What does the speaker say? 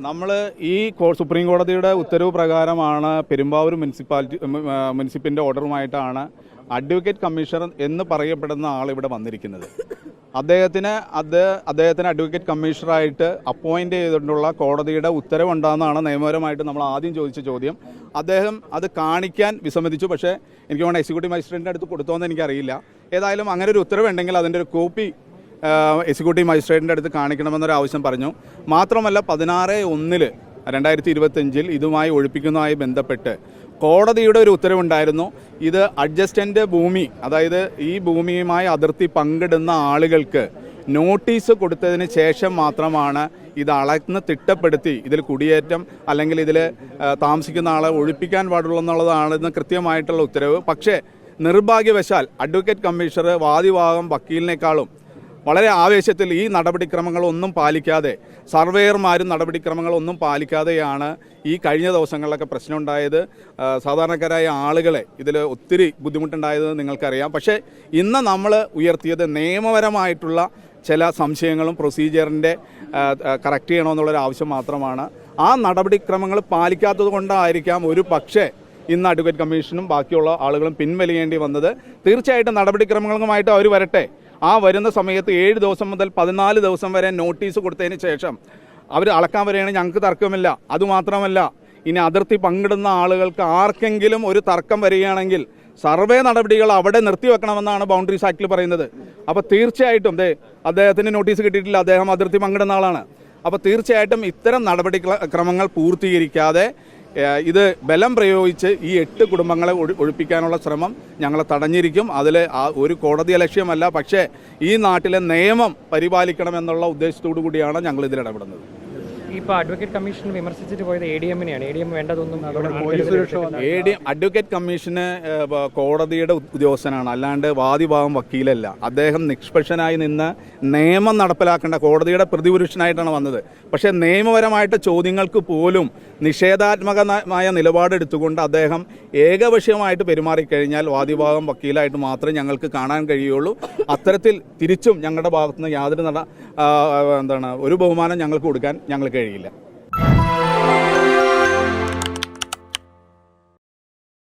നമ്മൾ ഈ സുപ്രീം കോടതിയുടെ ഉത്തരവ് പ്രകാരമാണ് പെരുമ്പാവൂർ മുനിസിപ്പിൻ്റെ ഓർഡറുമായിട്ടാണ് അഡ്വക്കേറ്റ് കമ്മീഷണർ എന്ന് പറയപ്പെടുന്ന ആൾ ഇവിടെ വന്നിരിക്കുന്നത്. അദ്ദേഹത്തിന് അഡ്വക്കേറ്റ് കമ്മീഷണറായിട്ട് അപ്പോയിൻ്റ് ചെയ്തിട്ടുള്ള കോടതിയുടെ ഉത്തരവുണ്ടാകുന്നതാണ് നിയമപരമായിട്ട് നമ്മൾ ആദ്യം ചോദിച്ച ചോദ്യം. അദ്ദേഹം അത് കാണിക്കാൻ വിസമ്മതിച്ചു. പക്ഷേ എനിക്ക് വേണം എക്സിക്യൂട്ടീവ് മജിസ്ട്രേറ്റിൻ്റെ അടുത്ത് കൊടുത്തോന്ന് എനിക്കറിയില്ല. ഏതായാലും അങ്ങനെ ഒരു ഉത്തരവുണ്ടെങ്കിൽ അതിൻ്റെ ഒരു കോപ്പി എക്സിക്യൂട്ടീവ് മജിസ്ട്രേറ്റിൻ്റെ അടുത്ത് കാണിക്കണമെന്നൊരു ആവശ്യം പറഞ്ഞു. മാത്രമല്ല 16/1/2025 ഇതുമായി ഒഴിപ്പിക്കുന്നതുമായി ബന്ധപ്പെട്ട് കോടതിയുടെ ഒരു ഉത്തരവുണ്ടായിരുന്നു. ഇത് അഡ്ജസ്റ്റൻ്റ് ഭൂമി, അതായത് ഈ ഭൂമിയുമായി അതിർത്തി പങ്കിടുന്ന ആളുകൾക്ക് നോട്ടീസ് കൊടുത്തതിന് ശേഷം മാത്രമാണ് ഇത് അളന്ന് തിട്ടപ്പെടുത്തി ഇതിൽ കുടിയേറ്റം അല്ലെങ്കിൽ ഇതിൽ താമസിക്കുന്ന ആളെ ഒഴിപ്പിക്കാൻ പാടുള്ളൂ എന്നുള്ളതാണെന്ന് കൃത്യമായിട്ടുള്ള ഉത്തരവ്. പക്ഷേ നിർഭാഗ്യവശാൽ അഡ്വക്കേറ്റ് കമ്മീഷണർ വാദിഭാഗം വക്കീലിനേക്കാളും വളരെ ആവേശത്തിൽ ഈ നടപടിക്രമങ്ങളൊന്നും പാലിക്കാതെ, സർവേയർമാരും നടപടിക്രമങ്ങളൊന്നും പാലിക്കാതെയാണ് ഈ കഴിഞ്ഞ ദിവസങ്ങളിലൊക്കെ പ്രശ്നമുണ്ടായത്. സാധാരണക്കാരായ ആളുകളെ ഇതിൽ ഒത്തിരി ബുദ്ധിമുട്ടുണ്ടായത് നിങ്ങൾക്കറിയാം. പക്ഷേ ഇന്ന് നമ്മൾ ഉയർത്തിയത് നിയമപരമായിട്ടുള്ള ചില സംശയങ്ങളും പ്രൊസീജിയറിൻ്റെ കറക്റ്റ് ചെയ്യണമെന്നുള്ളൊരു ആവശ്യം മാത്രമാണ്. ആ നടപടിക്രമങ്ങൾ പാലിക്കാത്തത് കൊണ്ടായിരിക്കാം ഒരു പക്ഷേ ഇന്ന് അഡ്വക്കേറ്റ് കമ്മീഷനും ബാക്കിയുള്ള ആളുകളും പിൻവലിയേണ്ടി വന്നത്. തീർച്ചയായിട്ടും നടപടിക്രമങ്ങളുമായിട്ട് അവർ വരട്ടെ. ആ വരുന്ന സമയത്ത് 7 ദിവസം മുതൽ 14 ദിവസം വരെ നോട്ടീസ് കൊടുത്തതിന് ശേഷം അവർ അളക്കാൻ വരികയാണെങ്കിൽ ഞങ്ങൾക്ക് തർക്കമില്ല. അതുമാത്രമല്ല, ഇനി അതിർത്തി പങ്കിടുന്ന ആളുകൾക്ക് ആർക്കെങ്കിലും ഒരു തർക്കം വരികയാണെങ്കിൽ സർവേ നടപടികൾ അവിടെ നിർത്തിവെക്കണമെന്നാണ് ബൗണ്ടറീസ് ആക്ടിൽ പറയുന്നത്. അപ്പോൾ തീർച്ചയായിട്ടും അദ്ദേഹത്തിന് നോട്ടീസ് കിട്ടിയിട്ടില്ല, അദ്ദേഹം അതിർത്തി പങ്കിടുന്ന ആളാണ്. അപ്പോൾ തീർച്ചയായിട്ടും ഇത്തരം നടപടിക്രമങ്ങൾ പൂർത്തീകരിക്കാതെ ഇത് ബലം പ്രയോഗിച്ച് ഈ 8 കുടുംബങ്ങളെ ഒഴിപ്പിക്കാനുള്ള ശ്രമം ഞങ്ങൾ തടഞ്ഞിരിക്കും. അതിൽ ഒരു കോടതി ലക്ഷ്യമല്ല, പക്ഷേ ഈ നാട്ടിലെ നിയമം പരിപാലിക്കണമെന്നുള്ള ഉദ്ദേശത്തോടു കൂടിയാണ് ഞങ്ങൾ ഇതിൽ ഇടപെടുന്നത്. ഇപ്പോൾ അഡ്വക്കേറ്റ് കമ്മീഷൻ വിമർശിച്ചിട്ട് പോയത് ADM-നെയാണ്. ADM വേണ്ടതൊന്നും അഡ്വക്കേറ്റ് കമ്മീഷന് കോടതിയുടെ ഉദ്യോഗസ്ഥനാണ്, അല്ലാണ്ട് വാദിഭാഗം വക്കീലല്ല. അദ്ദേഹം നിഷ്പക്ഷനായി നിന്ന് നിയമം നടപ്പിലാക്കേണ്ട കോടതിയുടെ പ്രതിപുരുഷനായിട്ടാണ് വന്നത്. പക്ഷേ നിയമപരമായിട്ട് ചോദ്യങ്ങൾക്ക് പോലും നിഷേധാത്മകമായ നിലപാടെടുത്തുകൊണ്ട് അദ്ദേഹം ഏകപക്ഷീയമായിട്ട് പെരുമാറിക്കഴിഞ്ഞാൽ വാദിഭാഗം വക്കീലായിട്ട് മാത്രമേ ഞങ്ങൾക്ക് കാണാൻ കഴിയുള്ളൂ. അത്തരത്തിൽ തിരിച്ചും ഞങ്ങളുടെ ഭാഗത്തുനിന്ന് യാതൊരു ഒരു ബഹുമാനം ഞങ്ങൾക്ക് കൊടുക്കാൻ ഞങ്ങൾക്ക് കഴിയില്ല.